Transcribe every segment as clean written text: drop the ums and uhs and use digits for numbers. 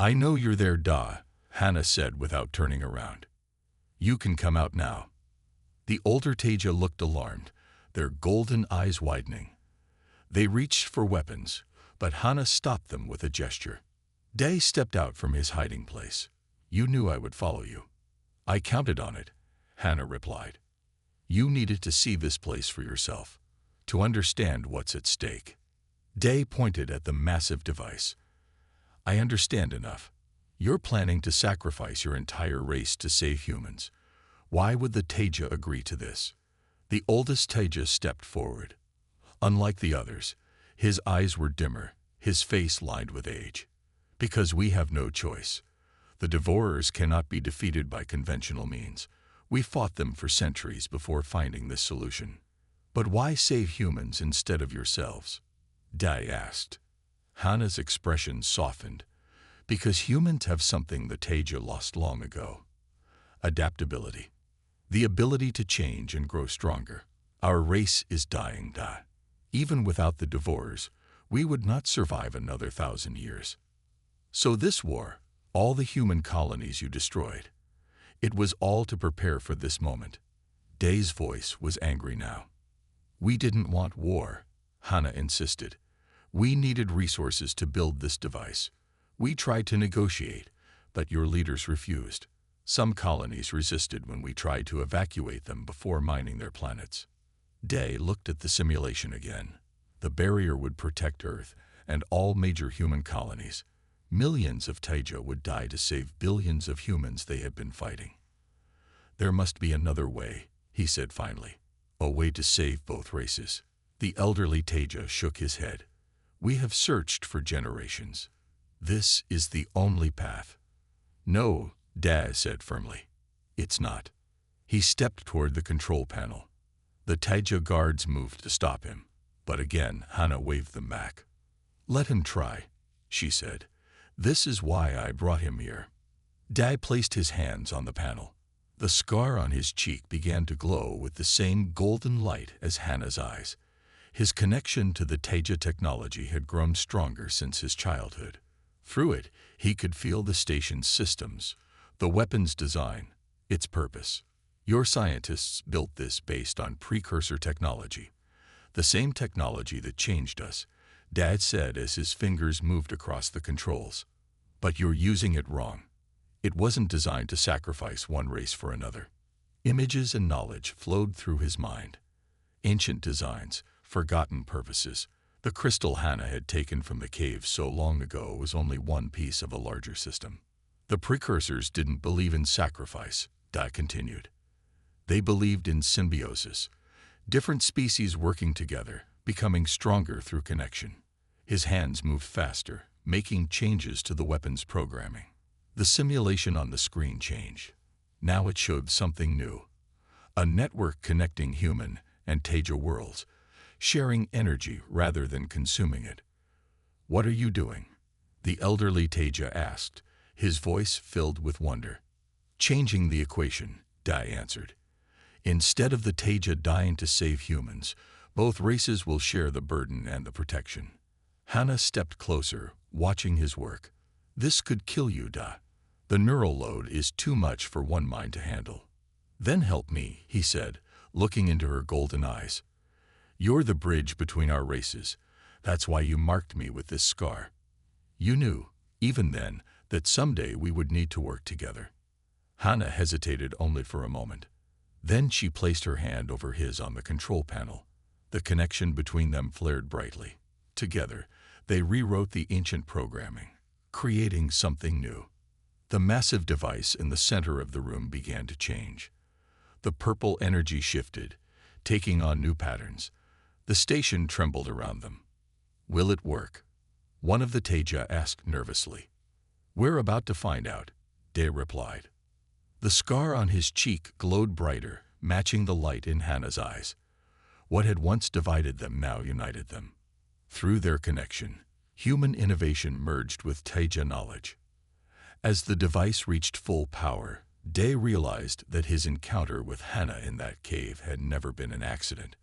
I know you're there, Da, Hannah said without turning around. You can come out now. The older Taja looked alarmed, their golden eyes widening. They reached for weapons, but Hannah stopped them with a gesture. Day stepped out from his hiding place. You knew I would follow you. I counted on it, Hannah replied. You needed to see this place for yourself, to understand what's at stake. Day pointed at the massive device. I understand enough. You're planning to sacrifice your entire race to save humans. Why would the Taja agree to this? The oldest Taja stepped forward. Unlike the others, his eyes were dimmer, his face lined with age. Because we have no choice. The Devourers cannot be defeated by conventional means. We fought them for centuries before finding this solution. But why save humans instead of yourselves? Dai asked. Hannah's expression softened. Because humans have something the Taja lost long ago. Adaptability. The ability to change and grow stronger. Our race is dying, Da. Even without the Devourers, we would not survive another 1,000 years. So this war, all the human colonies you destroyed, it was all to prepare for this moment. Day's voice was angry now. We didn't want war, Hannah insisted. We needed resources to build this device. We tried to negotiate, but your leaders refused. Some colonies resisted when we tried to evacuate them before mining their planets. Day looked at the simulation again. The barrier would protect Earth and all major human colonies. Millions of Taja would die to save billions of humans they had been fighting. There must be another way, he said finally. A way to save both races. The elderly Taja shook his head. We have searched for generations. This is the only path. No, Daz said firmly. It's not. He stepped toward the control panel. The Taja guards moved to stop him, but again Hannah waved them back. Let him try, she said. This is why I brought him here. Dai placed his hands on the panel. The scar on his cheek began to glow with the same golden light as Hannah's eyes. His connection to the Taja technology had grown stronger since his childhood. Through it, he could feel the station's systems, the weapons design, its purpose. Your scientists built this based on precursor technology. The same technology that changed us, Dad said as his fingers moved across the controls. But you're using it wrong. It wasn't designed to sacrifice one race for another. Images and knowledge flowed through his mind. Ancient designs, forgotten purposes. The crystal Hannah had taken from the cave so long ago was only one piece of a larger system. The precursors didn't believe in sacrifice, Dai continued. They believed in symbiosis, different species working together, becoming stronger through connection. His hands moved faster, making changes to the weapon's programming. The simulation on the screen changed. Now it showed something new. A network connecting human and Taja worlds, sharing energy rather than consuming it. What are you doing? The elderly Taja asked, his voice filled with wonder. Changing the equation, Dai answered. Instead of the Taja dying to save humans, both races will share the burden and the protection. Hannah stepped closer, watching his work. This could kill you, Da. The neural load is too much for one mind to handle. Then help me, he said, looking into her golden eyes. You're the bridge between our races. That's why you marked me with this scar. You knew, even then, that someday we would need to work together. Hannah hesitated only for a moment. Then she placed her hand over his on the control panel. The connection between them flared brightly. Together, they rewrote the ancient programming, creating something new. The massive device in the center of the room began to change. The purple energy shifted, taking on new patterns. The station trembled around them. Will it work? One of the Taja asked nervously. We're about to find out, Day replied. The scar on his cheek glowed brighter, matching the light in Hannah's eyes. What had once divided them now united them. Through their connection, human innovation merged with Taja knowledge. As the device reached full power, Day realized that his encounter with Hannah in that cave had never been an accident.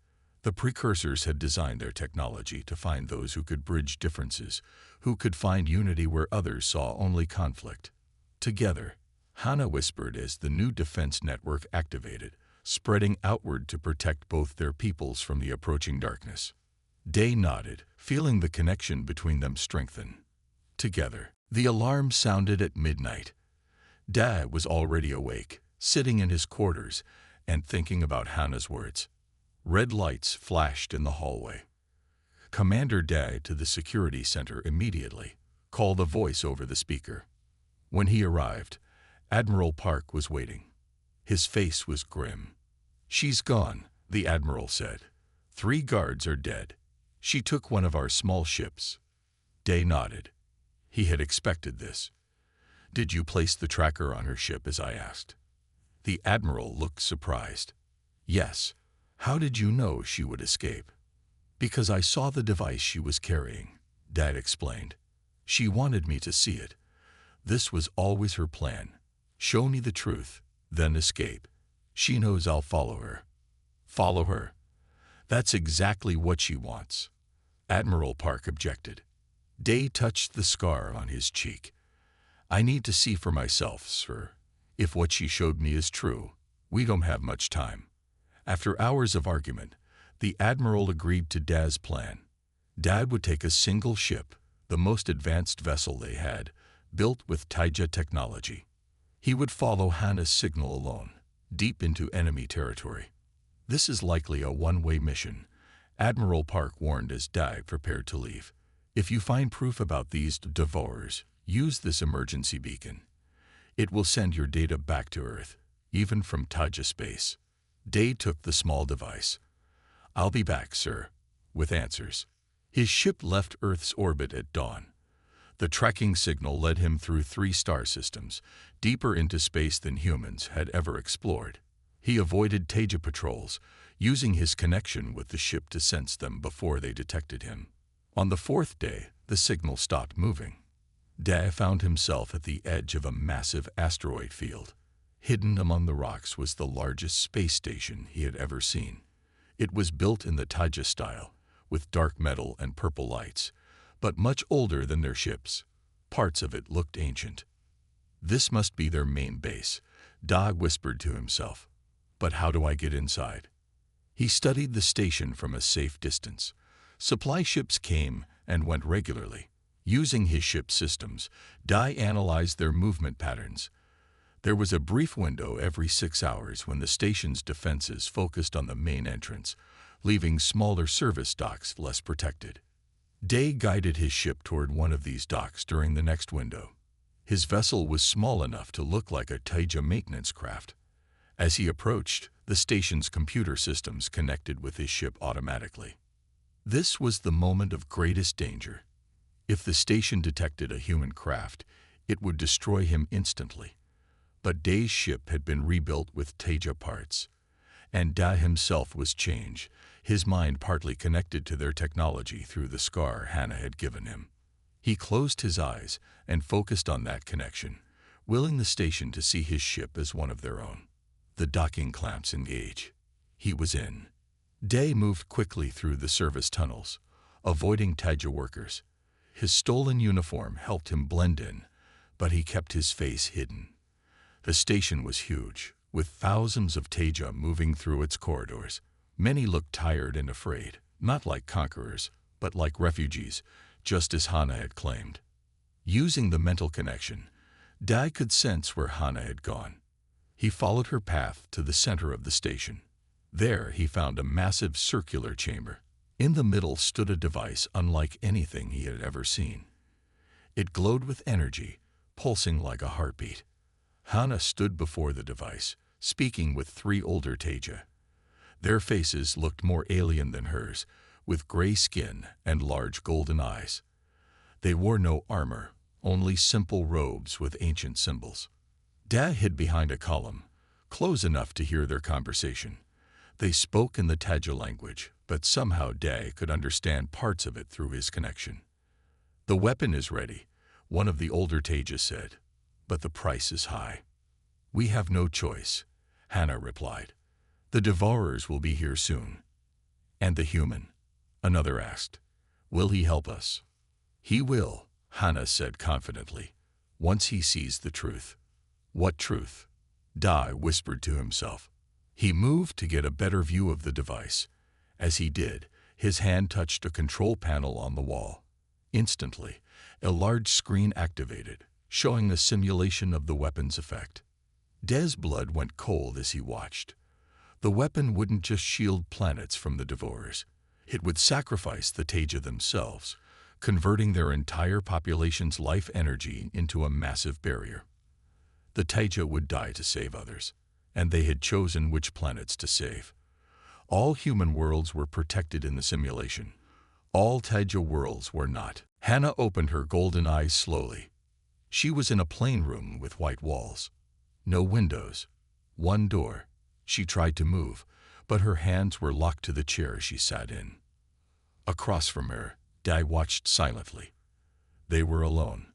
The precursors had designed their technology to find those who could bridge differences, who could find unity where others saw only conflict. Together, Hannah whispered as the new defense network activated, spreading outward to protect both their peoples from the approaching darkness. Day nodded, feeling the connection between them strengthen. Together, the alarm sounded at midnight. Da was already awake, sitting in his quarters and thinking about Hannah's words. Red lights flashed in the hallway. Commander Da to the security center immediately, called a voice over the speaker. When he arrived, Admiral Park was waiting. His face was grim. "She's gone," the admiral said. "3 guards are dead. She took one of our small ships." Day nodded. He had expected this. "Did you place the tracker on her ship as I asked?" The admiral looked surprised. "Yes. How did you know she would escape?" "Because I saw the device she was carrying," Dad explained. "She wanted me to see it. This was always her plan. Show me the truth, then escape. She knows I'll follow her." "Follow her?" "That's exactly what she wants." Admiral Park objected. Day touched the scar on his cheek. "I need to see for myself, sir. If what she showed me is true, we don't have much time." After hours of argument, the admiral agreed to Dad's plan. Dad would take a single ship, the most advanced vessel they had, built with Taija technology. He would follow Hannah's signal alone, deep into enemy territory. "This is likely a one-way mission," Admiral Park warned as Dad prepared to leave. "If you find proof about these devourers, use this emergency beacon. It will send your data back to Earth, even from Taija space." Day took the small device. "I'll be back, sir," with answers. His ship left Earth's orbit at dawn. The tracking signal led him through 3 star systems, deeper into space than humans had ever explored. He avoided Taija patrols, using his connection with the ship to sense them before they detected him. On the 4th day, the signal stopped moving. Da found himself at the edge of a massive asteroid field. Hidden among the rocks was the largest space station he had ever seen. It was built in the Taija style, with dark metal and purple lights, but much older than their ships. Parts of it looked ancient. "This must be their main base," Da whispered to himself. "But how do I get inside?" He studied the station from a safe distance. Supply ships came and went regularly. Using his ship's systems, Da analyzed their movement patterns. There was a brief window every 6 hours when the station's defenses focused on the main entrance, leaving smaller service docks less protected. Day guided his ship toward one of these docks during the next window. His vessel was small enough to look like a Taija maintenance craft. As he approached, the station's computer systems connected with his ship automatically. This was the moment of greatest danger. If the station detected a human craft, it would destroy him instantly. But Day's ship had been rebuilt with Taija parts, and Da himself was changed, his mind partly connected to their technology through the scar Hannah had given him. He closed his eyes and focused on that connection, willing the station to see his ship as one of their own. The docking clamps engage. He was in. Day moved quickly through the service tunnels, avoiding Taija workers. His stolen uniform helped him blend in, but he kept his face hidden. The station was huge, with thousands of Taija moving through its corridors. Many looked tired and afraid, not like conquerors, but like refugees, just as Hannah had claimed. Using the mental connection, Dai could sense where Hannah had gone. He followed her path to the center of the station. There he found a massive circular chamber. In the middle stood a device unlike anything he had ever seen. It glowed with energy, pulsing like a heartbeat. Hannah stood before the device, speaking with 3 older Taija. Their faces looked more alien than hers, with gray skin and large golden eyes. They wore no armor, only simple robes with ancient symbols. Da hid behind a column, close enough to hear their conversation. They spoke in the Taija language, but somehow Da could understand parts of it through his connection. "The weapon is ready," one of the older Taija said, "but the price is high." "We have no choice," Hannah replied. "The devourers will be here soon." And the human? Another asked. Will he help us? He will, Hannah said confidently, once he sees the truth. What truth? Dai whispered to himself. He moved to get a better view of the device. As he did, his hand touched a control panel on the wall. Instantly, a large screen activated, showing a simulation of the weapon's effect. Dai's blood went cold as he watched. The weapon wouldn't just shield planets from the Devourers. It would sacrifice the Taija themselves, converting their entire population's life energy into a massive barrier. The Taija would die to save others, and they had chosen which planets to save. All human worlds were protected in the simulation. All Taija worlds were not. Hannah opened her golden eyes slowly. She was in a plain room with white walls. No windows. One door. She tried to move, but her hands were locked to the chair she sat in. Across from her, Dai watched silently. They were alone.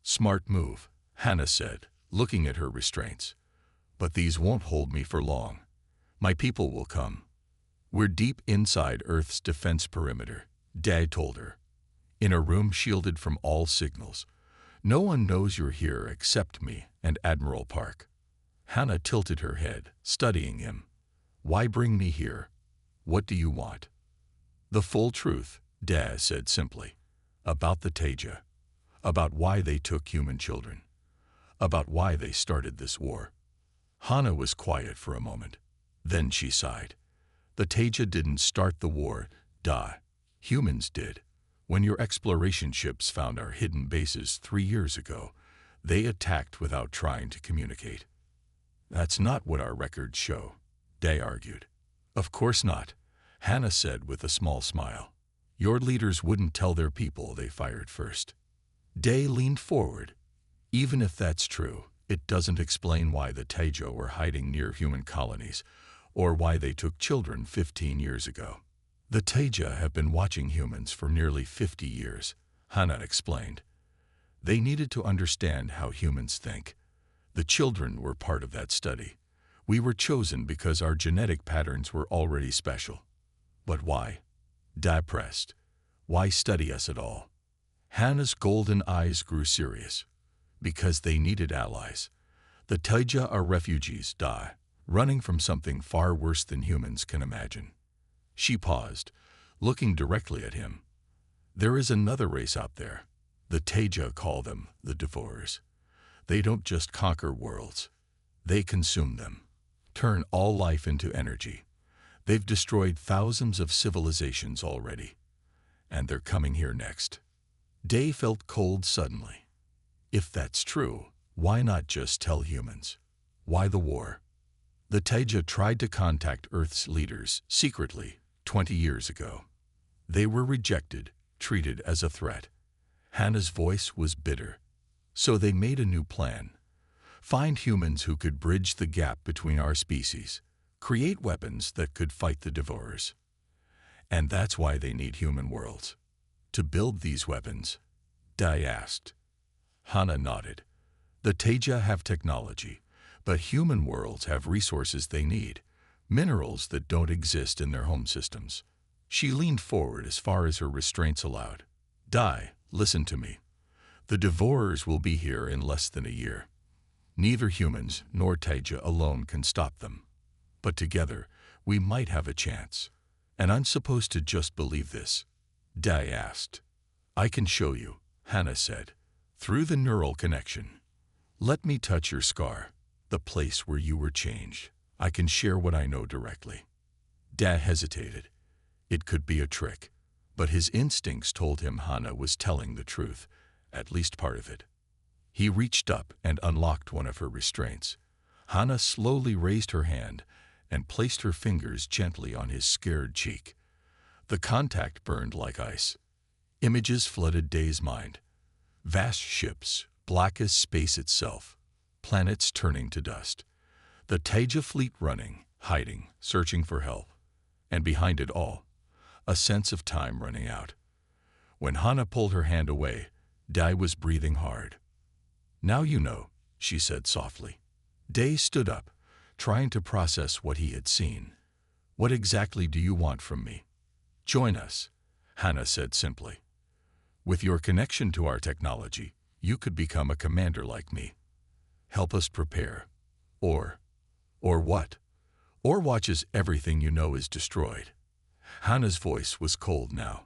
Smart move, Hannah said, looking at her restraints. But these won't hold me for long. My people will come. We're deep inside Earth's defense perimeter, Dai told her. In a room shielded from all signals. No one knows you're here except me and Admiral Park. Hannah tilted her head, studying him. Why bring me here? What do you want? The full truth, Dai said simply. About the Taija. About why they took human children. About why they started this war. Hannah was quiet for a moment. Then she sighed. The Taija didn't start the war, Dai. Humans did. When your exploration ships found our hidden bases 3 years ago, they attacked without trying to communicate. That's not what our records show, Dai argued. Of course not, Hannah said with a small smile. Your leaders wouldn't tell their people they fired first. Dai leaned forward. Even if that's true, it doesn't explain why the Taija were hiding near human colonies, or why they took children 15 years ago. The Taija have been watching humans for nearly 50 years, Hannah explained. They needed to understand how humans think. The children were part of that study. We were chosen because our genetic patterns were already special. But why? Dai pressed. Why study us at all? Hannah's golden eyes grew serious. Because they needed allies. The Taija are refugees, Dai, running from something far worse than humans can imagine. She paused, looking directly at him. There is another race out there. The Taija call them the Devourers. They don't just conquer worlds. They consume them, turn all life into energy. They've destroyed thousands of civilizations already. And they're coming here next. Dai felt cold suddenly. If that's true, why not just tell humans? Why the war? The Taija tried to contact Earth's leaders secretly 20 years ago. They were rejected, treated as a threat. Hannah's voice was bitter. So they made a new plan. Find humans who could bridge the gap between our species, create weapons that could fight the Devourers. And that's why they need human worlds. To build these weapons, Dai asked. Hannah nodded. The Taija have technology, but human worlds have resources they need, minerals that don't exist in their home systems. She leaned forward as far as her restraints allowed. Dai, listen to me. The Devourers will be here in less than a year. Neither humans nor Taija alone can stop them. But together, we might have a chance. And I'm supposed to just believe this? Dai asked. I can show you, Hannah said, through the neural connection. Let me touch your scar, the place where you were changed. I can share what I know directly. Dai hesitated. It could be a trick, but his instincts told him Hannah was telling the truth, at least part of it. He reached up and unlocked one of her restraints. Hannah slowly raised her hand and placed her fingers gently on his scared cheek. The contact burned like ice. Images flooded Dai's mind. Vast ships, black as space itself, planets turning to dust. The Taija fleet running, hiding, searching for help. And behind it all, a sense of time running out. When Hannah pulled her hand away, Dai was breathing hard. Now you know, she said softly. Dai stood up, trying to process what he had seen. What exactly do you want from me? Join us, Hannah said simply. With your connection to our technology, you could become a commander like me. Help us prepare. Or what? Or watch as everything you know is destroyed. Hannah's voice was cold now.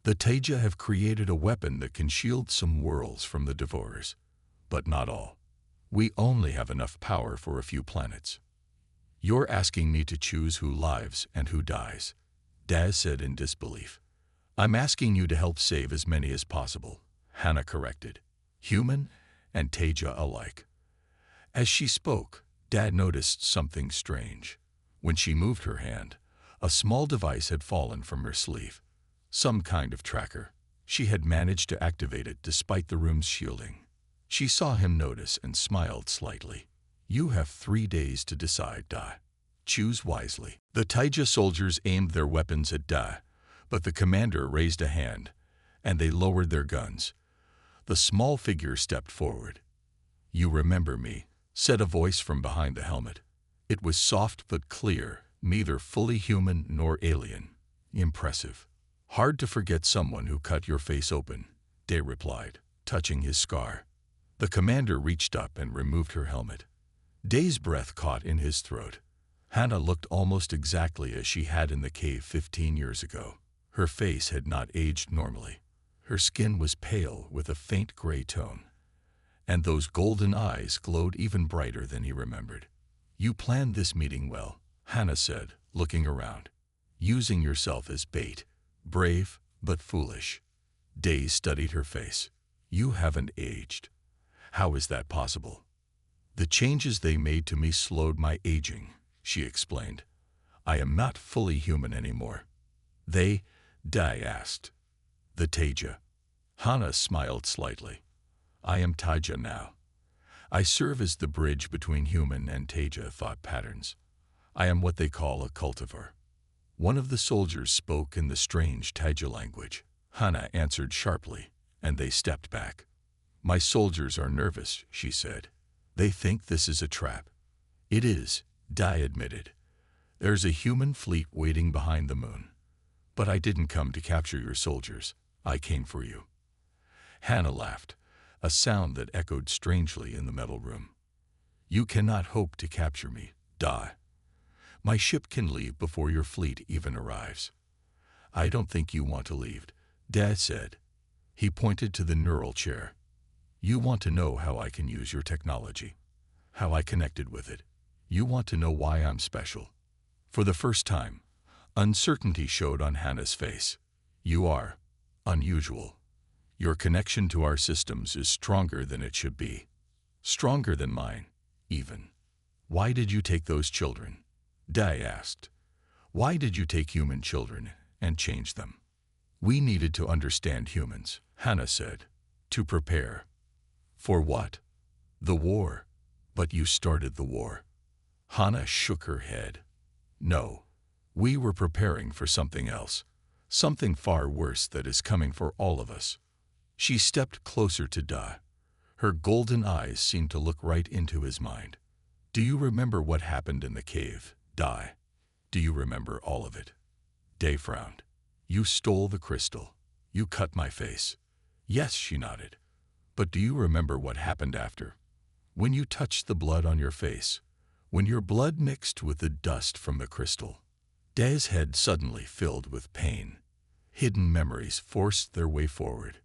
The Taija have created a weapon that can shield some worlds from the Devourers, but not all. We only have enough power for a few planets. You're asking me to choose who lives and who dies, Daz said in disbelief. I'm asking you to help save as many as possible, Hannah corrected, human and Taija alike. As she spoke, Dad noticed something strange. When she moved her hand, a small device had fallen from her sleeve. Some kind of tracker. She had managed to activate it despite the room's shielding. She saw him notice and smiled slightly. You have 3 days to decide, Da. Choose wisely. The Taija soldiers aimed their weapons at Da, but the commander raised a hand, and they lowered their guns. The small figure stepped forward. You remember me, said a voice from behind the helmet. It was soft but clear, neither fully human nor alien. Impressive. Hard to forget someone who cut your face open, Day replied, touching his scar. The commander reached up and removed her helmet. Day's breath caught in his throat. Hannah looked almost exactly as she had in the cave 15 years ago. Her face had not aged normally. Her skin was pale with a faint gray tone, and those golden eyes glowed even brighter than he remembered. You planned this meeting well, Hannah said, looking around. Using yourself as bait. Brave, but foolish. Day studied her face. You haven't aged. How is that possible? The changes they made to me slowed my aging, she explained. I am not fully human anymore. They, Day asked. The Taija. Hannah smiled slightly. I am Taija now. I serve as the bridge between human and Taija thought patterns. I am what they call a cultivar. One of the soldiers spoke in the strange Taija language. Hannah answered sharply, and they stepped back. My soldiers are nervous, she said. They think this is a trap. It is, Dai admitted. There's a human fleet waiting behind the moon. But I didn't come to capture your soldiers. I came for you. Hannah laughed, a sound that echoed strangely in the metal room. You cannot hope to capture me, Dai. My ship can leave before your fleet even arrives. I don't think you want to leave, Dad said. He pointed to the neural chair. You want to know how I can use your technology, how I connected with it. You want to know why I'm special. For the first time, uncertainty showed on Hannah's face. You are unusual. Your connection to our systems is stronger than it should be. Stronger than mine, even. Why did you take those children? Dai asked. Why did you take human children and change them? We needed to understand humans, Hannah said. To prepare. For what? The war. But you started the war. Hannah shook her head. No. We were preparing for something else. Something far worse that is coming for all of us. She stepped closer to Da. Her golden eyes seemed to look right into his mind. Do you remember what happened in the cave, Dai? Do you remember all of it? Day frowned. You stole the crystal. You cut my face. Yes, she nodded. But do you remember what happened after? When you touched the blood on your face, when your blood mixed with the dust from the crystal. Day's head suddenly filled with pain. Hidden memories forced their way forward.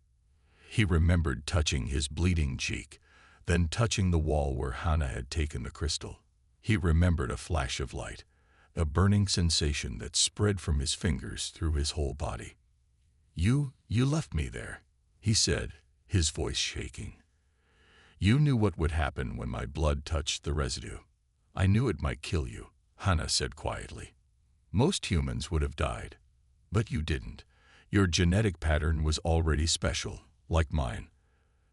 He remembered touching his bleeding cheek, then touching the wall where Hannah had taken the crystal. He remembered a flash of light, a burning sensation that spread from his fingers through his whole body. You left me there, he said, his voice shaking. You knew what would happen when my blood touched the residue. I knew it might kill you, Hannah said quietly. Most humans would have died, but you didn't. Your genetic pattern was already special, like mine.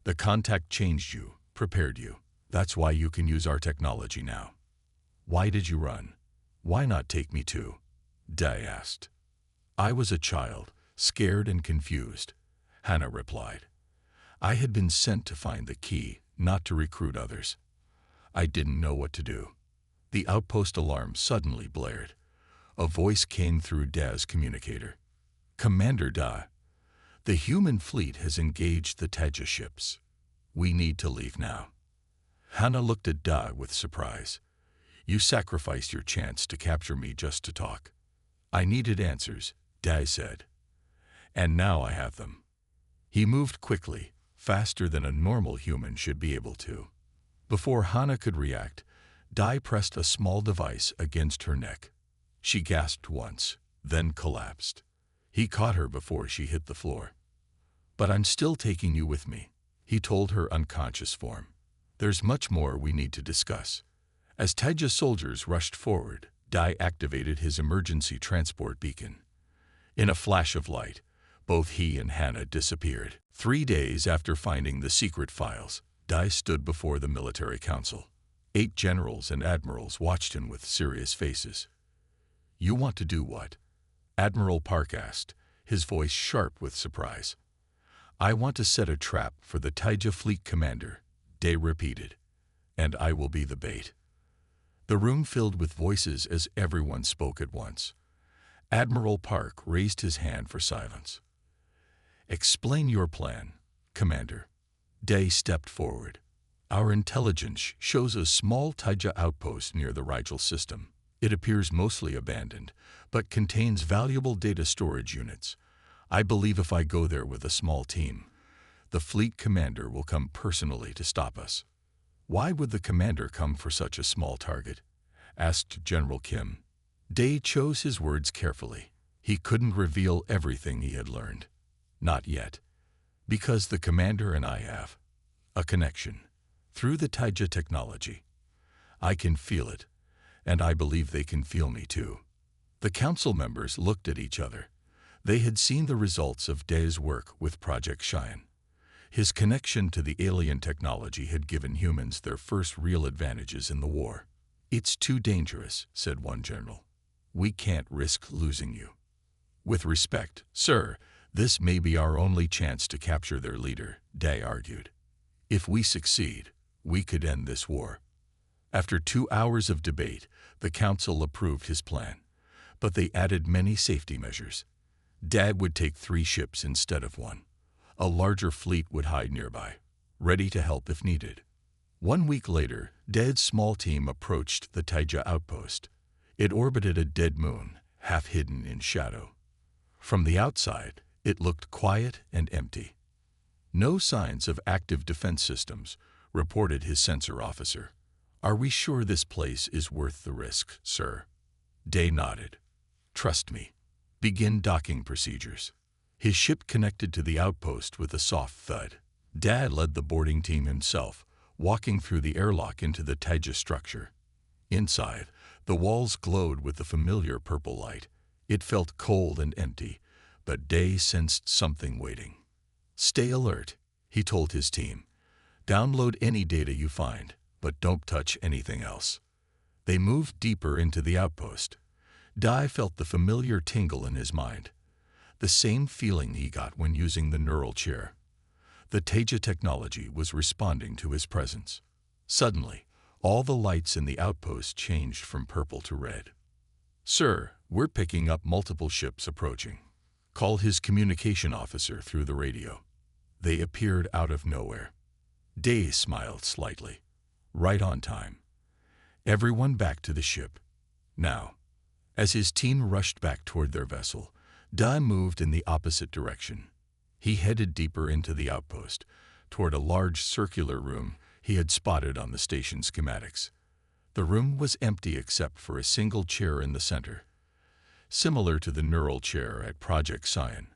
The contact changed you, prepared you. That's why you can use our technology now. Why did you run? Why not take me too? Dai asked. I was a child, scared and confused, Hannah replied. I had been sent to find the key, not to recruit others. I didn't know what to do. The outpost alarm suddenly blared. A voice came through Daz's communicator. Commander Da, the human fleet has engaged the Taija ships. We need to leave now. Hana looked at Da with surprise. You sacrificed your chance to capture me just to talk. I needed answers, Da said. And now I have them. He moved quickly, faster than a normal human should be able to. Before Hana could react, Da pressed a small device against her neck. She gasped once, then collapsed. He caught her before she hit the floor. But I'm still taking you with me, he told her unconscious form. There's much more we need to discuss. As Taija soldiers rushed forward, Da activated his emergency transport beacon. In a flash of light, both he and Hana disappeared. 3 days after finding the secret files, Da stood before the military council. 8 generals and admirals watched him with serious faces. You want to do what? Admiral Park asked, his voice sharp with surprise. I want to set a trap for the Taija fleet commander, Da repeated, and I will be the bait. The room filled with voices as everyone spoke at once. Admiral Park raised his hand for silence. Explain your plan, Commander. Da stepped forward. Our intelligence shows a small Taija outpost near the Rigel system. It appears mostly abandoned, but contains valuable data storage units. I believe if I go there with a small team, the fleet commander will come personally to stop us. Why would the commander come for such a small target? Asked General Kim. Da chose his words carefully. He couldn't reveal everything he had learned. Not yet. Because the commander and I have a connection through the Taija technology. I can feel it, and I believe they can feel me too. The council members looked at each other. They had seen the results of Da's work with Project Cheyenne. His connection to the alien technology had given humans their first real advantages in the war. It's too dangerous, said one general. We can't risk losing you. With respect, sir, this may be our only chance to capture their leader, Da argued. If we succeed, we could end this war. After 2 hours of debate, the council approved his plan, but they added many safety measures. Da would take 3 ships instead of 1. A larger fleet would hide nearby, ready to help if needed. 1 week later, Da's small team approached the Taija outpost. It orbited a dead moon, half hidden in shadow. From the outside, it looked quiet and empty. No signs of active defense systems, reported his sensor officer. Are we sure this place is worth the risk, sir? Da nodded. Trust me. Begin docking procedures. His ship connected to the outpost with a soft thud. Da led the boarding team himself, walking through the airlock into the Taija structure. Inside, the walls glowed with the familiar purple light. It felt cold and empty, but Da sensed something waiting. Stay alert, he told his team. Download any data you find, but don't touch anything else. They moved deeper into the outpost. Da felt the familiar tingle in his mind, the same feeling he got when using the neural chair. The Taija technology was responding to his presence. Suddenly, all the lights in the outpost changed from purple to red. Sir, we're picking up multiple ships approaching. Call his communication officer through the radio. They appeared out of nowhere. Da smiled slightly. Right on time. Everyone back to the ship. Now. As his team rushed back toward their vessel, Da moved in the opposite direction. He headed deeper into the outpost, toward a large circular room he had spotted on the station schematics. The room was empty except for a single chair in the center, similar to the neural chair at Project Cheyenne,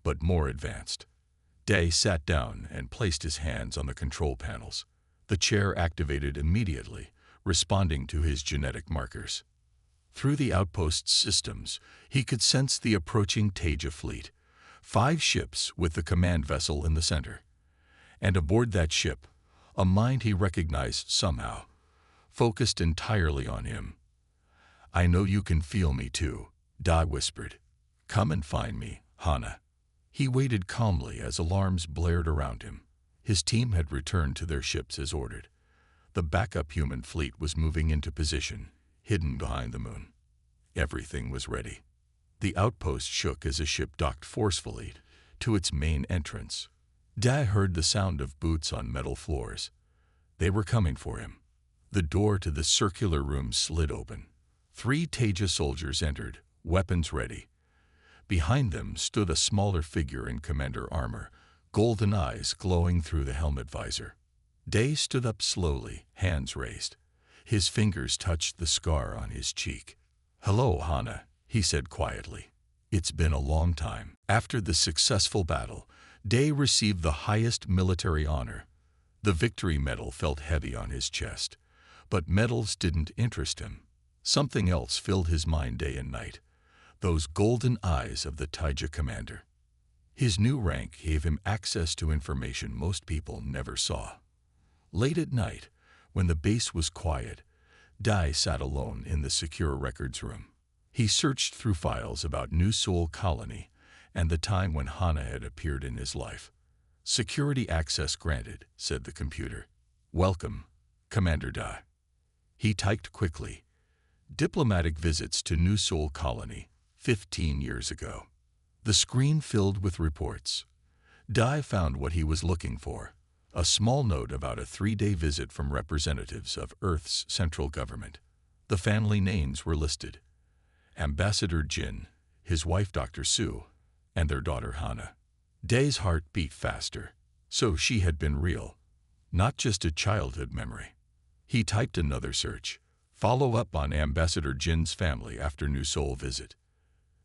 but more advanced. Da sat down and placed his hands on the control panels. The chair activated immediately, responding to his genetic markers. Through the outpost's systems, he could sense the approaching Taija fleet, 5 ships with the command vessel in the center. And aboard that ship, a mind he recognized somehow, focused entirely on him. I know you can feel me too, Da whispered. Come and find me, Hana. He waited calmly as alarms blared around him. His team had returned to their ships as ordered. The backup human fleet was moving into position, hidden behind the moon. Everything was ready. The outpost shook as a ship docked forcefully to its main entrance. Dai heard the sound of boots on metal floors. They were coming for him. The door to the circular room slid open. 3 Taja soldiers entered, weapons ready. Behind them stood a smaller figure in commander armor, golden eyes glowing through the helmet visor. Dai stood up slowly, hands raised. His fingers touched the scar on his cheek. "Hello, Hana," he said quietly. "It's been a long time." After the successful battle, Dai received the highest military honor. The victory medal felt heavy on his chest. But medals didn't interest him. Something else filled his mind day and night. Those golden eyes of the Taija commander. His new rank gave him access to information most people never saw. Late at night, when the base was quiet, Dai sat alone in the secure records room. He searched through files about New Sol Colony and the time when Hana had appeared in his life. "Security access granted," said the computer. "Welcome, Commander Dai." He typed quickly. "Diplomatic visits to New Sol Colony, 15 years ago." The screen filled with reports. Dai found what he was looking for. A small note about a 3-day visit from representatives of Earth's central government. The family names were listed. Ambassador Jin, his wife Dr. Su, and their daughter Hana. Dai's heart beat faster. So she had been real, not just a childhood memory. He typed another search. "Follow up on Ambassador Jin's family after New Sol visit."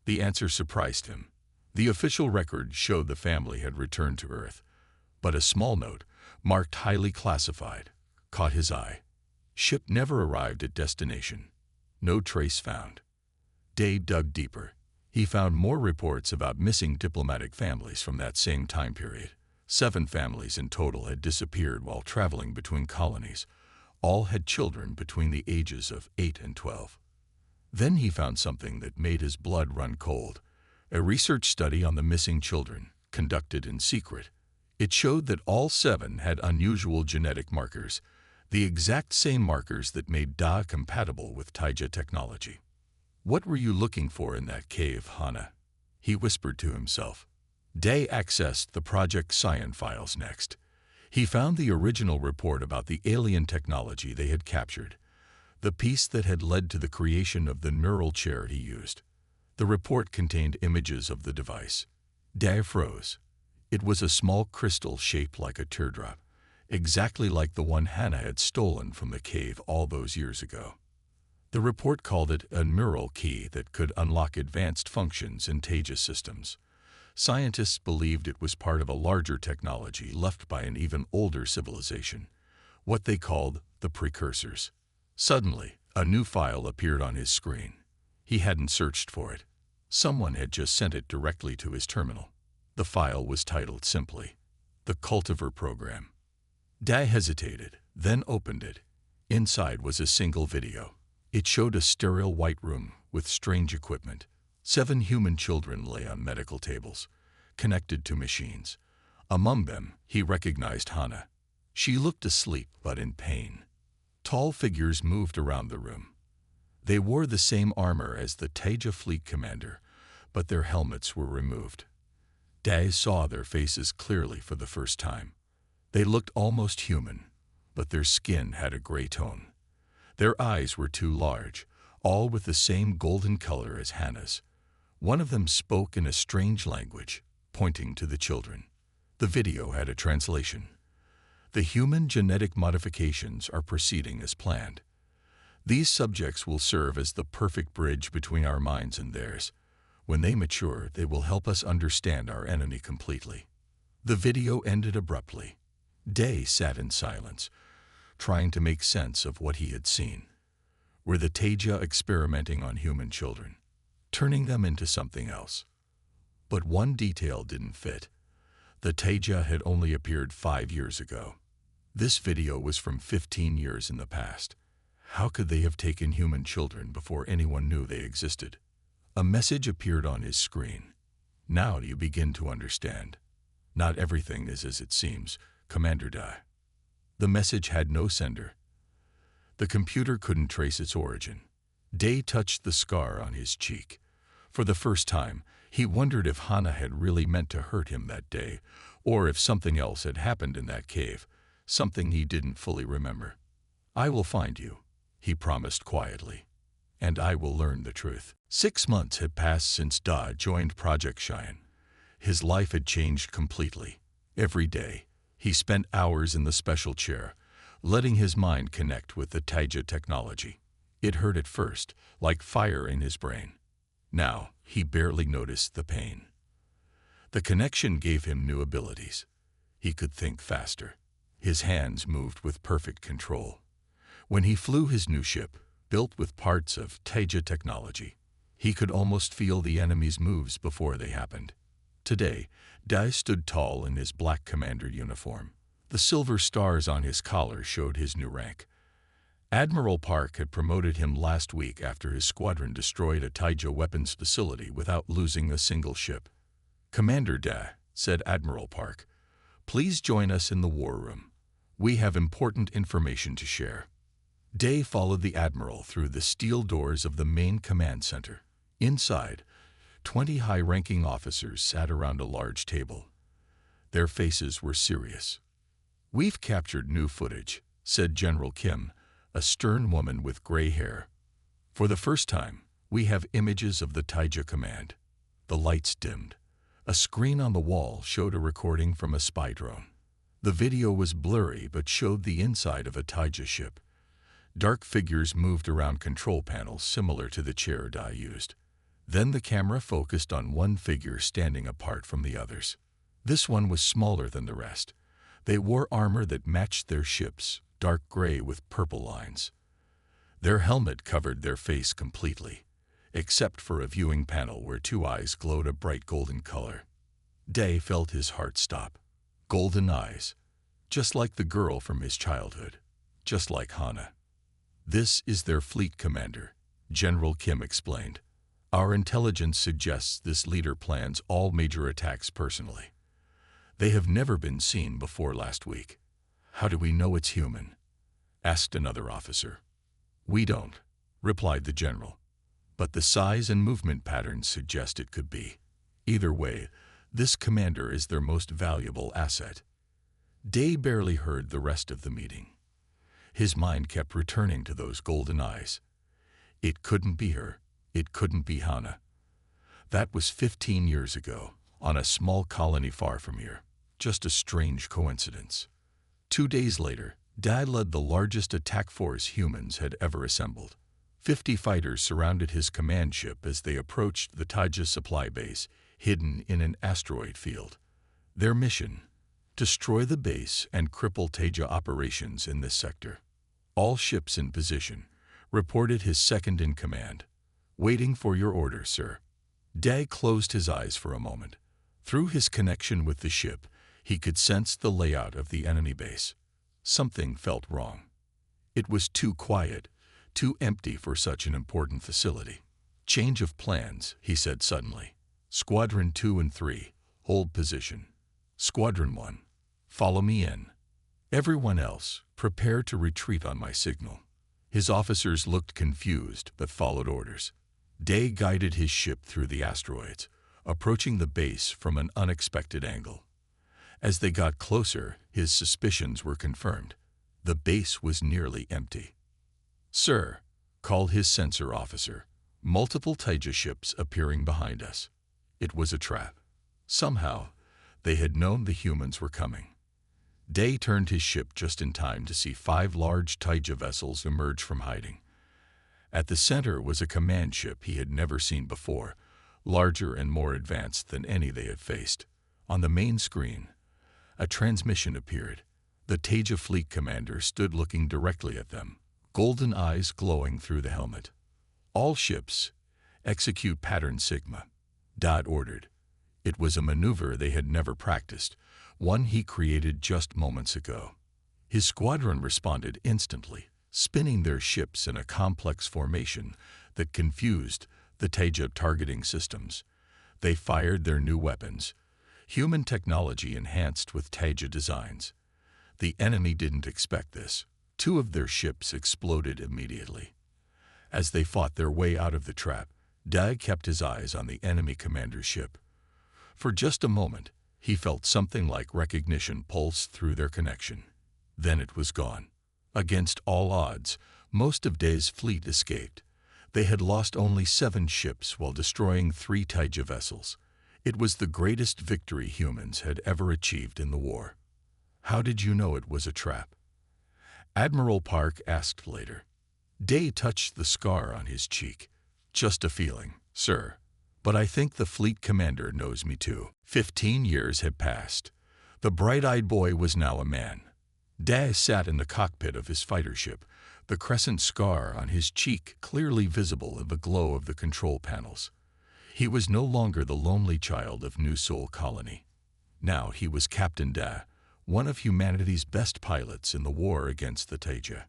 The answer surprised him. The official record showed the family had returned to Earth, but a small note, marked highly classified, caught his eye. "Ship never arrived at destination. No trace found." Dai dug deeper. He found more reports about missing diplomatic families from that same time period. 7 families in total had disappeared while traveling between colonies. All had children between the ages of 8 and 12. Then he found something that made his blood run cold. A research study on the missing children, conducted in secret. It showed that all 7 had unusual genetic markers, the exact same markers that made Da compatible with Taija technology. "What were you looking for in that cave, Hana?" he whispered to himself. Dai accessed the Project Science files next. He found the original report about the alien technology they had captured, the piece that had led to the creation of the neural chair he used. The report contained images of the device. Dai froze. It was a small crystal shaped like a teardrop, exactly like the one Hana had stolen from the cave all those years ago. The report called it a neural key that could unlock advanced functions in Taija systems. Scientists believed it was part of a larger technology left by an even older civilization, what they called the precursors. Suddenly, a new file appeared on his screen. He hadn't searched for it. Someone had just sent it directly to his terminal. The file was titled simply, "The Cultivar Program." Dai hesitated, then opened it. Inside was a single video. It showed a sterile white room with strange equipment. 7 human children lay on medical tables, connected to machines. Among them, he recognized Hana. She looked asleep but in pain. Tall figures moved around the room. They wore the same armor as the Taija fleet commander, but their helmets were removed. Dai saw their faces clearly for the first time. They looked almost human, but their skin had a gray tone. Their eyes were too large, all with the same golden color as Hana's. One of them spoke in a strange language, pointing to the children. The video had a translation. "The human genetic modifications are proceeding as planned. These subjects will serve as the perfect bridge between our minds and theirs. When they mature, they will help us understand our enemy completely." The video ended abruptly. Dai sat in silence, trying to make sense of what he had seen. Were the Taija experimenting on human children, turning them into something else? But one detail didn't fit. The Taija had only appeared 5 years ago. This video was from 15 years in the past. How could they have taken human children before anyone knew they existed? A message appeared on his screen. "Now you begin to understand. Not everything is as it seems, Commander Dai." The message had no sender. The computer couldn't trace its origin. Dai touched the scar on his cheek. For the first time, he wondered if Hana had really meant to hurt him that day, or if something else had happened in that cave, something he didn't fully remember. "I will find you," he promised quietly, "and I will learn the truth." 6 months had passed since Da joined Project Cheyenne. His life had changed completely. Every day, he spent hours in the special chair, letting his mind connect with the Taija technology. It hurt at first, like fire in his brain. Now, he barely noticed the pain. The connection gave him new abilities. He could think faster. His hands moved with perfect control. When he flew his new ship, built with parts of Taija technology, he could almost feel the enemy's moves before they happened. Today, Dai stood tall in his black commander uniform. The silver stars on his collar showed his new rank. Admiral Park had promoted him last week after his squadron destroyed a Taija weapons facility without losing a single ship. "Commander Dai," said Admiral Park, "please join us in the war room. We have important information to share." Day followed the Admiral through the steel doors of the main command center. Inside, 20 high-ranking officers sat around a large table. Their faces were serious. "We've captured new footage," said General Kim, a stern woman with gray hair. "For the first time, we have images of the Taija command." The lights dimmed. A screen on the wall showed a recording from a spy drone. The video was blurry but showed the inside of a Taija ship. Dark figures moved around control panels similar to the chair Dai used. Then the camera focused on one figure standing apart from the others. This one was smaller than the rest. They wore armor that matched their ships, dark gray with purple lines. Their helmet covered their face completely, except for a viewing panel where 2 eyes glowed a bright golden color. Day felt his heart stop. Golden eyes, just like the girl from his childhood, just like Hana. "This is their fleet commander," General Kim explained. "Our intelligence suggests this leader plans all major attacks personally. They have never been seen before last week." "How do we know it's human?" asked another officer. "We don't," replied the general. "But the size and movement patterns suggest it could be. Either way, this commander is their most valuable asset." Day barely heard the rest of the meeting. His mind kept returning to those golden eyes. It couldn't be her. It couldn't be Hana. That was 15 years ago, on a small colony far from here. Just a strange coincidence. 2 days later, Dai led the largest attack force humans had ever assembled. 50 fighters surrounded his command ship as they approached the Taija supply base, hidden in an asteroid field. Their mission: destroy the base and cripple Taija operations in this sector. "All ships in position," reported his second-in-command. "Waiting for your orders, sir." Dai closed his eyes for a moment. Through his connection with the ship, he could sense the layout of the enemy base. Something felt wrong. It was too quiet, too empty for such an important facility. "Change of plans," he said suddenly. "Squadron 2 and 3, hold position. Squadron 1, follow me in. Everyone else, prepare to retreat on my signal." His officers looked confused but followed orders. Day guided his ship through the asteroids, approaching the base from an unexpected angle. As they got closer, his suspicions were confirmed. The base was nearly empty. "Sir," called his sensor officer, multiple Taija ships appearing behind us. It was a trap. Somehow, they had known the humans were coming. Day turned his ship just in time to see 5 large Taija vessels emerge from hiding. At the center was a command ship he had never seen before, larger and more advanced than any they had faced. On the main screen, a transmission appeared. The Taija fleet commander stood looking directly at them, golden eyes glowing through the helmet. "All ships, execute pattern Sigma," Dad ordered. It was a maneuver they had never practiced, one he created just moments ago. His squadron responded instantly, spinning their ships in a complex formation that confused the Taija targeting systems. They fired their new weapons, human technology enhanced with Taija designs. The enemy didn't expect this. 2 of their ships exploded immediately. As they fought their way out of the trap, Dag kept his eyes on the enemy commander's ship. For just a moment, he felt something like recognition pulse through their connection. Then it was gone. Against all odds, most of Day's fleet escaped. They had lost only 7 ships while destroying 3 Taija vessels. It was the greatest victory humans had ever achieved in the war. How did you know it was a trap? Admiral Park asked later. Day touched the scar on his cheek. Just a feeling, sir. But I think the fleet commander knows me too. 15 years had passed. The bright-eyed boy was now a man. Day sat in the cockpit of his fighter ship, the crescent scar on his cheek clearly visible in the glow of the control panels. He was no longer the lonely child of New Sol Colony. Now he was Captain Da, one of humanity's best pilots in the war against the Taija.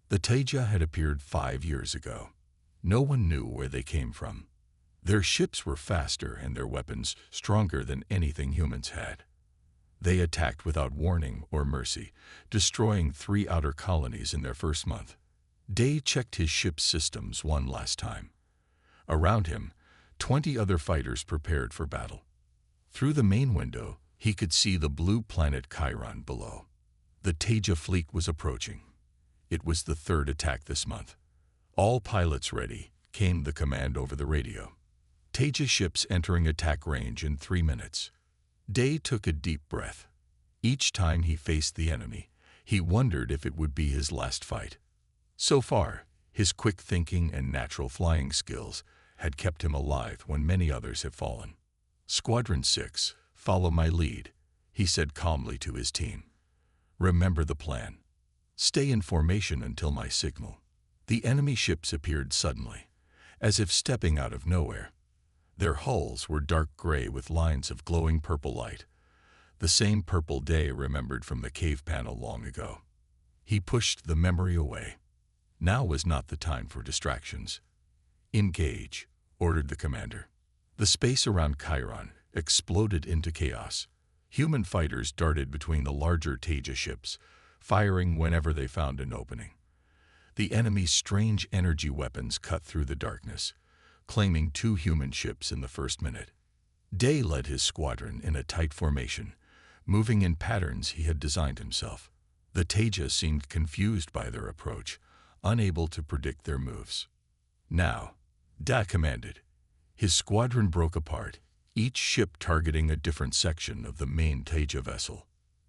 The Taija had appeared 5 years ago. No one knew where they came from. Their ships were faster and their weapons stronger than anything humans had. They attacked without warning or mercy, destroying 3 outer colonies in their first month. Day checked his ship's systems one last time. Around him, 20 other fighters prepared for battle. Through the main window, he could see the blue planet Chiron below. The Taija fleet was approaching. It was the 3rd attack this month. All pilots ready, came the command over the radio. Taija ships entering attack range in 3 minutes. Day took a deep breath. Each time he faced the enemy, he wondered if it would be his last fight. So far, his quick thinking and natural flying skills had kept him alive when many others have fallen. Squadron 6, follow my lead, he said calmly to his team. Remember the plan. Stay in formation until my signal. The enemy ships appeared suddenly, as if stepping out of nowhere. Their hulls were dark gray with lines of glowing purple light, the same purple Day remembered from the cave panel long ago. He pushed the memory away. Now was not the time for distractions. Engage, ordered the commander. The space around Chiron exploded into chaos. Human fighters darted between the larger Taija ships, firing whenever they found an opening. The enemy's strange energy weapons cut through the darkness, claiming 2 human ships in the first minute. Day led his squadron in a tight formation, moving in patterns he had designed himself. The Taija seemed confused by their approach, unable to predict their moves. Now, Da commanded. His squadron broke apart, each ship targeting a different section of the main Taija vessel.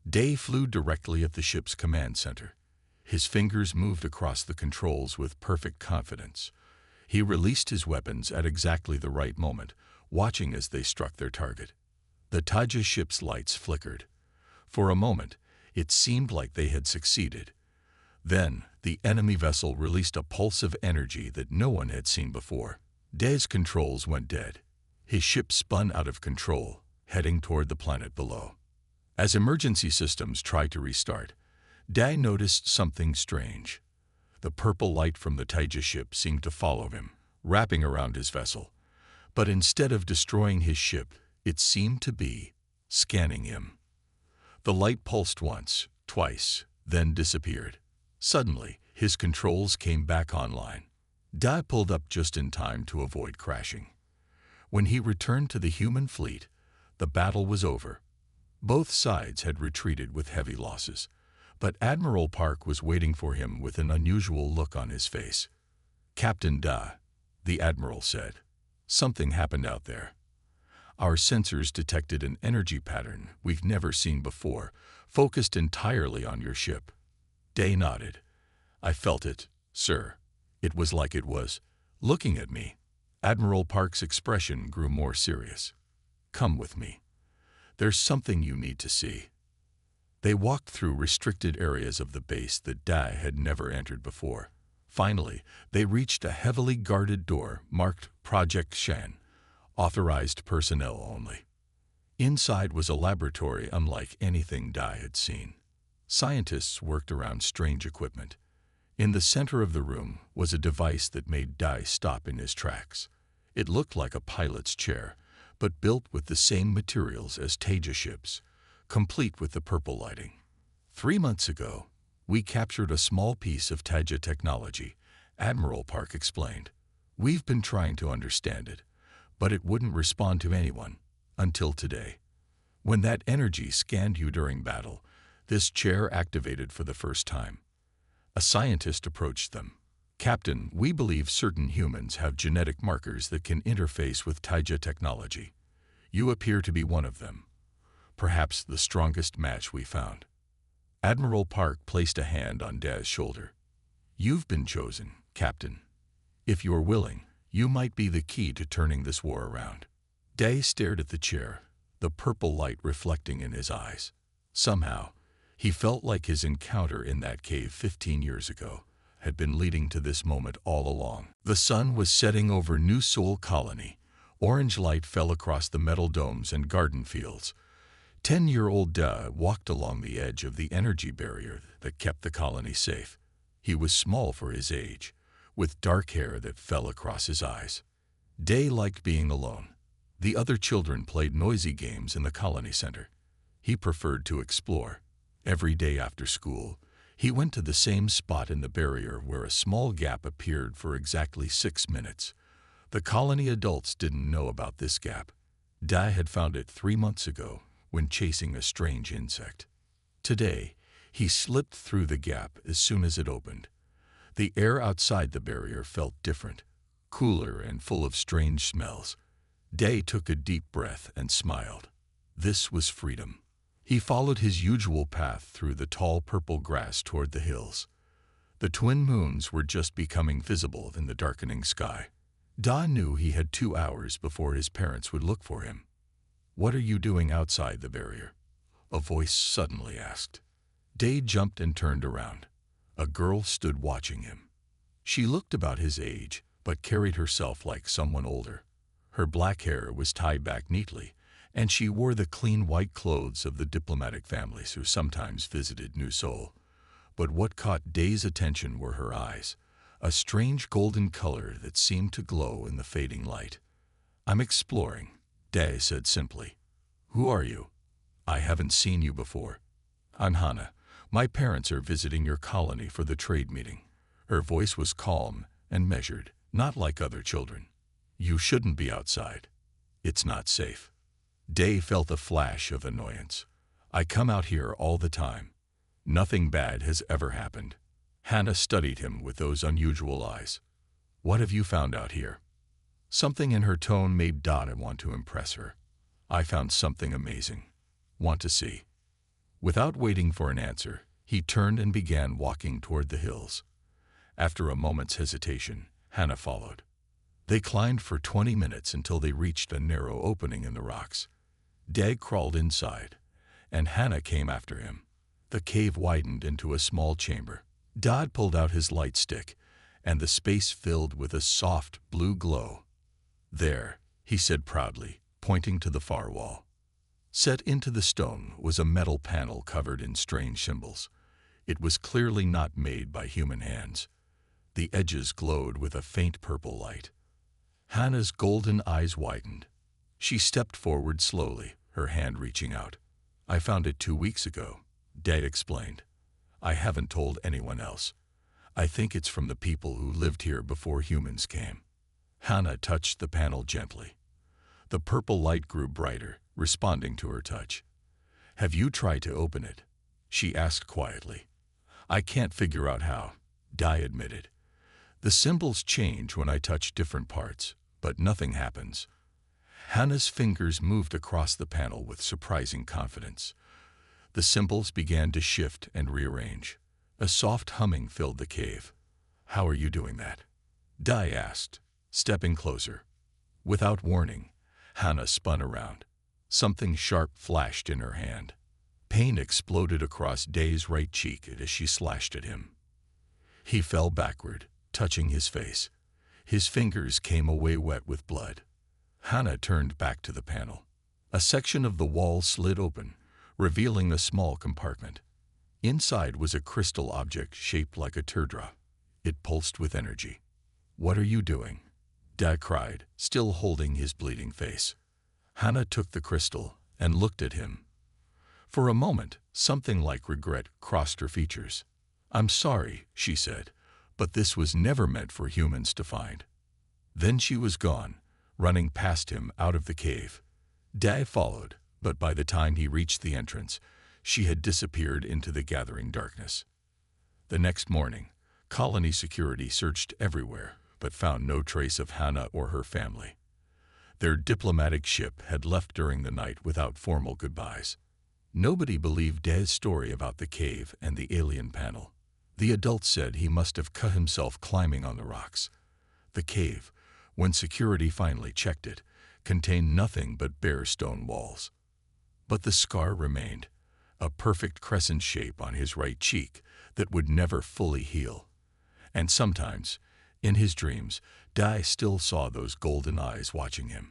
Day flew directly at the ship's command center. His fingers moved across the controls with perfect confidence. He released his weapons at exactly the right moment, watching as they struck their target. The Taija ship's lights flickered. For a moment, it seemed like they had succeeded. Then, the enemy vessel released a pulse of energy that no one had seen before. Day's controls went dead. His ship spun out of control, heading toward the planet below. As emergency systems tried to restart, Day noticed something strange. The purple light from the Taija ship seemed to follow him, wrapping around his vessel. But instead of destroying his ship, it seemed to be scanning him. The light pulsed once, twice, then disappeared. Suddenly, his controls came back online. Da pulled up just in time to avoid crashing. When he returned to the human fleet, the battle was over. Both sides had retreated with heavy losses, but Admiral Park was waiting for him with an unusual look on his face. "Captain Da," the Admiral said, "something happened out there. Our sensors detected an energy pattern we've never seen before, focused entirely on your ship." Day nodded. "I felt it, sir. It was like it was looking at me." Admiral Park's expression grew more serious. "Come with me. There's something you need to see." They walked through restricted areas of the base that Da had never entered before. Finally, they reached a heavily guarded door marked Project Shan, authorized personnel only. Inside was a laboratory unlike anything Da had seen. Scientists worked around strange equipment. In the center of the room was a device that made Da stop in his tracks. It looked like a pilot's chair, but built with the same materials as Taija ships, complete with the purple lighting. 3 months ago, we captured a small piece of Taija technology, Admiral Park explained. We've been trying to understand it, but it wouldn't respond to anyone, until today. When that energy scanned you during battle, this chair activated for the first time. A scientist approached them. Captain, we believe certain humans have genetic markers that can interface with Taija technology. You appear to be one of them. Perhaps the strongest match we found. Admiral Park placed a hand on Da's shoulder. You've been chosen, Captain. If you're willing, you might be the key to turning this war around. Da stared at the chair, the purple light reflecting in his eyes. Somehow, he felt like his encounter in that cave 15 years ago had been leading to this moment all along. The sun was setting over New Sol Colony. Orange light fell across the metal domes and garden fields. 10-year-old Da walked along the edge of the energy barrier that kept the colony safe. He was small for his age, with dark hair that fell across his eyes. Da liked being alone. The other children played noisy games in the colony center. He preferred to explore. Every day after school, he went to the same spot in the barrier where a small gap appeared for exactly 6 minutes. The colony adults didn't know about this gap. Da had found it 3 months ago when chasing a strange insect. Today, he slipped through the gap as soon as it opened. The air outside the barrier felt different, cooler and full of strange smells. Da took a deep breath and smiled. This was freedom. He followed his usual path through the tall purple grass toward the hills. The twin moons were just becoming visible in the darkening sky. Da knew he had 2 hours before his parents would look for him. "What are you doing outside the barrier?" a voice suddenly asked. Da jumped and turned around. A girl stood watching him. She looked about his age, but carried herself like someone older. Her black hair was tied back neatly, and she wore the clean white clothes of the diplomatic families who sometimes visited New Sol. But what caught Da's attention were her eyes, a strange golden color that seemed to glow in the fading light. "I'm exploring," Da said simply. "Who are you?" "I haven't seen you before." "I'm Hana. My parents are visiting your colony for the trade meeting." Her voice was calm and measured, not like other children. "You shouldn't be outside. It's not safe." Da felt a flash of annoyance. "I come out here all the time. Nothing bad has ever happened." Hana studied him with those unusual eyes. "What have you found out here?" Something in her tone made Da want to impress her. "I found something amazing. Want to see?" Without waiting for an answer, he turned and began walking toward the hills. After a moment's hesitation, Hana followed. They climbed for 20 minutes until they reached a narrow opening in the rocks. Da crawled inside, and Hana came after him. The cave widened into a small chamber. Da pulled out his light stick, and the space filled with a soft blue glow. "There," he said proudly, pointing to the far wall. Set into the stone was a metal panel covered in strange symbols. It was clearly not made by human hands. The edges glowed with a faint purple light. Hana's golden eyes widened. She stepped forward slowly, her hand reaching out. "I found it 2 weeks ago," Da explained. "I haven't told anyone else. I think it's from the people who lived here before humans came." Hana touched the panel gently. The purple light grew brighter, responding to her touch. "Have you tried to open it?" she asked quietly. "I can't figure out how," Da admitted. "The symbols change when I touch different parts, but nothing happens." Hana's fingers moved across the panel with surprising confidence. The symbols began to shift and rearrange. A soft humming filled the cave. "How are you doing that?" Da asked, stepping closer. Without warning, Hana spun around. Something sharp flashed in her hand. Pain exploded across Da's right cheek as she slashed at him. He fell backward, touching his face. His fingers came away wet with blood. Hana turned back to the panel. A section of the wall slid open, revealing a small compartment. Inside was a crystal object shaped like a teardrop. It pulsed with energy. "What are you doing?" Da cried, still holding his bleeding face. Hana took the crystal and looked at him. For a moment, something like regret crossed her features. "I'm sorry," she said, "but this was never meant for humans to find." Then she was gone, running past him out of the cave. Dai followed, but by the time he reached the entrance, she had disappeared into the gathering darkness. The next morning, colony security searched everywhere, but found no trace of Hannah or her family. Their diplomatic ship had left during the night without formal goodbyes. Nobody believed Dai's story about the cave and the alien panel. The adults said he must have cut himself climbing on the rocks. The cave, when security finally checked it, contained nothing but bare stone walls. But the scar remained, a perfect crescent shape on his right cheek that would never fully heal. And sometimes, in his dreams, Dai still saw those golden eyes watching him.